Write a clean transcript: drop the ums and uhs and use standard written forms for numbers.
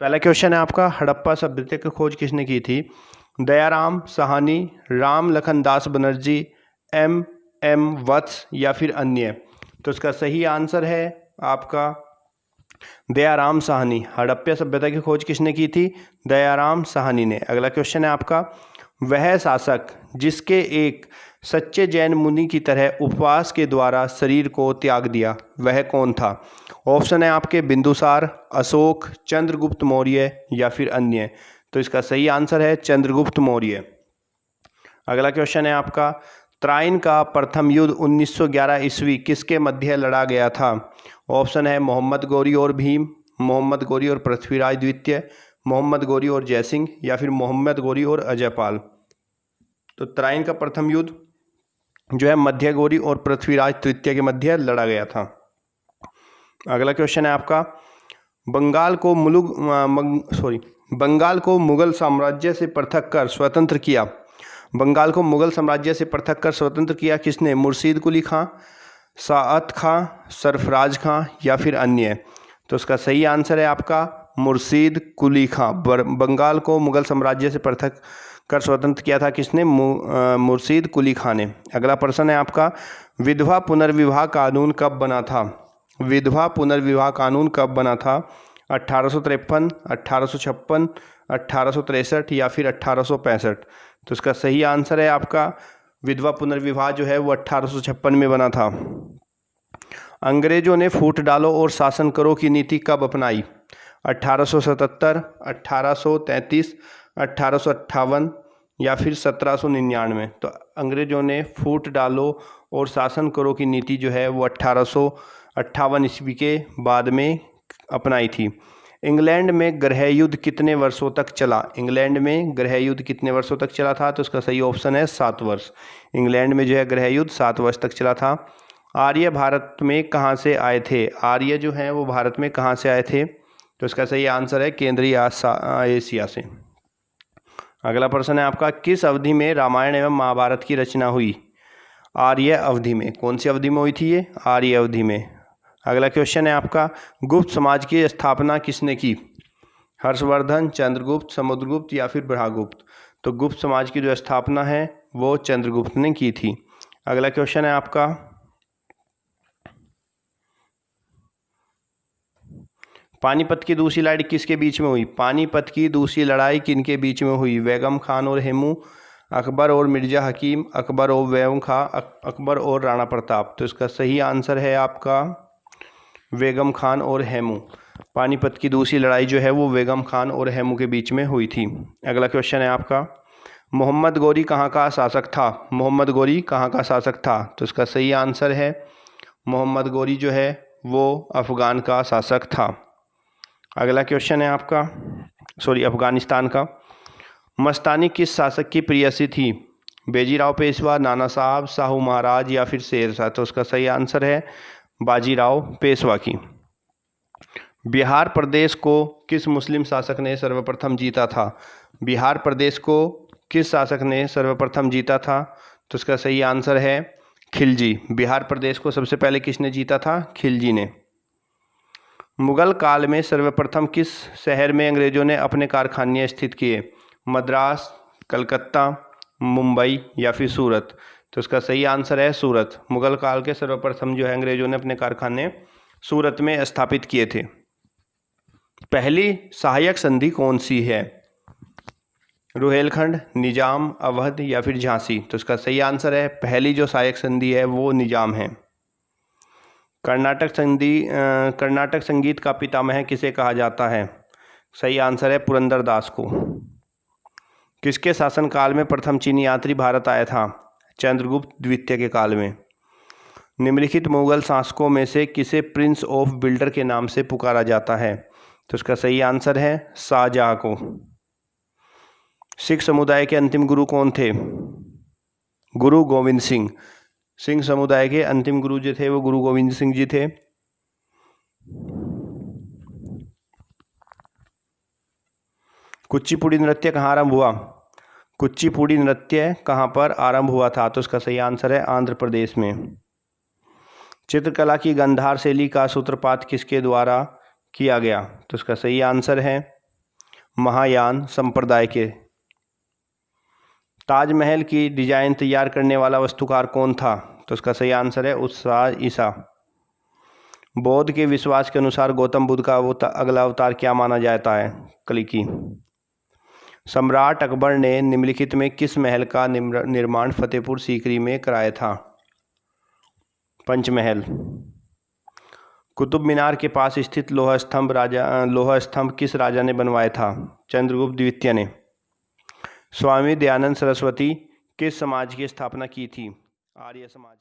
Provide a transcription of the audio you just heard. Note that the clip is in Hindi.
पहला क्वेश्चन है आपका, हड़प्पा सभ्यता की खोज किसने की थी? दयाराम साहनी, राम लखन दास बनर्जी, एम वत्स या फिर अन्य। तो इसका सही आंसर है आपका दयाराम साहनी। हड़प्पा सभ्यता की खोज किसने की थी? दयाराम साहनी ने। अगला क्वेश्चन है आपका, वह शासक जिसके एक सच्चे जैन मुनि की तरह उपवास के द्वारा शरीर को त्याग दिया, वह कौन था? ऑप्शन है आपके बिंदुसार, अशोक, चंद्रगुप्त मौर्य या फिर अन्य। तो इसका सही आंसर है चंद्रगुप्त मौर्य। अगला क्वेश्चन है आपका, त्राइन का प्रथम युद्ध 1911 ईस्वी किसके मध्य लड़ा गया था? ऑप्शन है मोहम्मद गौरी और भीम, मोहम्मद गौरी और पृथ्वीराज द्वितीय, मोहम्मद गौरी और जयसिंह या फिर मोहम्मद गौरी और अजयपाल। तो त्राइन का प्रथम युद्ध जो है मध्य गौरी और पृथ्वीराज तृतीय के मध्य लड़ा गया था। अगला क्वेश्चन है आपका, बंगाल को मुगल साम्राज्य से पृथक कर स्वतंत्र किया। बंगाल को मुगल साम्राज्य से पृथक कर स्वतंत्र किया किसने? मुर्शीद कुली खां, साअत खां, सरफराज खां या फिर अन्य। तो इसका सही आंसर है आपका मुर्शीद कुली खां। बंगाल को मुगल साम्राज्य से पृथक कर स्वतंत्र किया था किसने? मुर्शीद कुली खां ने। अगला प्रश्न है आपका, विधवा पुनर्विवाह कानून कब बना था? विधवा पुनर्विवाह कानून कब बना था? 1853, 1856, 1863 या फिर 1865। तो इसका सही आंसर है आपका विधवा पुनर्विवाह जो है वो 1856 में बना था। अंग्रेजों ने फूट डालो और शासन करो की नीति कब अपनाई? 1877, 1833, 1858 या फिर 1799। तो अंग्रेजों ने फूट डालो और शासन करो की नीति जो है वो 1858 ईस्वी के बाद में अपनाई थी। इंग्लैंड में गृह युद्ध कितने वर्षों तक चला? इंग्लैंड में गृह युद्ध कितने वर्षों तक चला था? तो इसका सही ऑप्शन है 7 वर्ष। इंग्लैंड में जो है गृह युद्ध 7 वर्ष तक चला था। आर्य भारत में कहाँ से आए थे? आर्य जो हैं वो भारत में कहाँ से आए थे? तो इसका सही आंसर है केंद्रीय एशिया से। अगला प्रश्न है आपका, किस अवधि में रामायण एवं महाभारत की रचना हुई? आर्य अवधि में। कौन सी अवधि में हुई थी ये? आर्य अवधि में। अगला क्वेश्चन है आपका, गुप्त समाज की स्थापना किसने की? हर्षवर्धन, चंद्रगुप्त, समुद्रगुप्त या फिर बृहगुप्त। तो गुप्त समाज की जो स्थापना है वो चंद्रगुप्त ने की थी। अगला क्वेश्चन है आपका, पानीपत की दूसरी लड़ाई किसके बीच में हुई? पानीपत की दूसरी लड़ाई किनके बीच में हुई? बेगम खान और हेमू, अकबर और मिर्जा हकीम, अकबर और बेगम खां, अकबर और राणा प्रताप। तो इसका सही आंसर है आपका बेगम खान और हेमू। पानीपत की दूसरी लड़ाई जो है वो बेगम खान और हेमू के बीच में हुई थी। अगला क्वेश्चन है आपका, मोहम्मद गौरी कहाँ का शासक था? मोहम्मद गौरी कहाँ का शासक था? तो इसका सही आंसर है मोहम्मद गौरी जो है वो अफगान का शासक था। अगला क्वेश्चन है आपका अफगानिस्तान का, मस्तानी किस शासक की प्रेयसी थी? बेजीराव पेशवा, नाना साहब, शाहू महाराज या फिर शेर शाह। तो उसका सही आंसर है बाजीराव पेशवा की। बिहार प्रदेश को किस मुस्लिम शासक ने सर्वप्रथम जीता था? बिहार प्रदेश को किस शासक ने सर्वप्रथम जीता था? तो इसका सही आंसर है खिलजी। बिहार प्रदेश को सबसे पहले किसने जीता था? खिलजी ने। मुगल काल में सर्वप्रथम किस शहर में अंग्रेजों ने अपने कारखाने स्थित किए? मद्रास, कलकत्ता, मुंबई या फिर सूरत। तो इसका सही आंसर है सूरत। मुगल काल के सर्वप्रथम जो है अंग्रेजों ने अपने कारखाने सूरत में स्थापित किए थे। पहली सहायक संधि कौन सी है? रुहेलखंड, निजाम, अवध या फिर झांसी। तो इसका सही आंसर है पहली जो सहायक संधि है वो निजाम है। कर्नाटक संगीत का पितामह किसे कहा जाता है? सही आंसर है पुरंदरदास को। किसके शासनकाल में प्रथम चीनी यात्री भारत आया था? चंद्रगुप्त द्वितीय के काल में। निम्नलिखित मुगल शासकों में से किसे प्रिंस ऑफ बिल्डर के नाम से पुकारा जाता है? तो इसका सही आंसर है शाहजहां को। सिख समुदाय के अंतिम गुरु कौन थे? गुरु गोविंद सिंह। सिंह समुदाय के अंतिम गुरु जो थे वो गुरु गोविंद सिंह जी थे। कुचिपुड़ी नृत्य कहाँ आरंभ हुआ? कुचिपुड़ी नृत्य कहाँ पर आरंभ हुआ था? तो इसका सही आंसर है आंध्र प्रदेश में। चित्रकला की गांधार शैली का सूत्रपात किसके द्वारा किया गया? तो इसका सही आंसर है महायान संप्रदाय के। ताजमहल की डिजाइन तैयार करने वाला वास्तुकार कौन था? तो इसका सही आंसर है उत्साह ईसा। बौद्ध के विश्वास के अनुसार गौतम बुद्ध का अगला अवतार क्या माना जाता है? कल्कि। सम्राट अकबर ने निम्नलिखित में किस महल का निर्माण फतेहपुर सीकरी में कराया था? पंचमहल। कुतुब मीनार के पास स्थित लोहा स्तंभ किस राजा ने बनवाया था? चंद्रगुप्त द्वितीय ने। स्वामी दयानंद सरस्वती किस समाज की स्थापना की थी? आर्य समाज।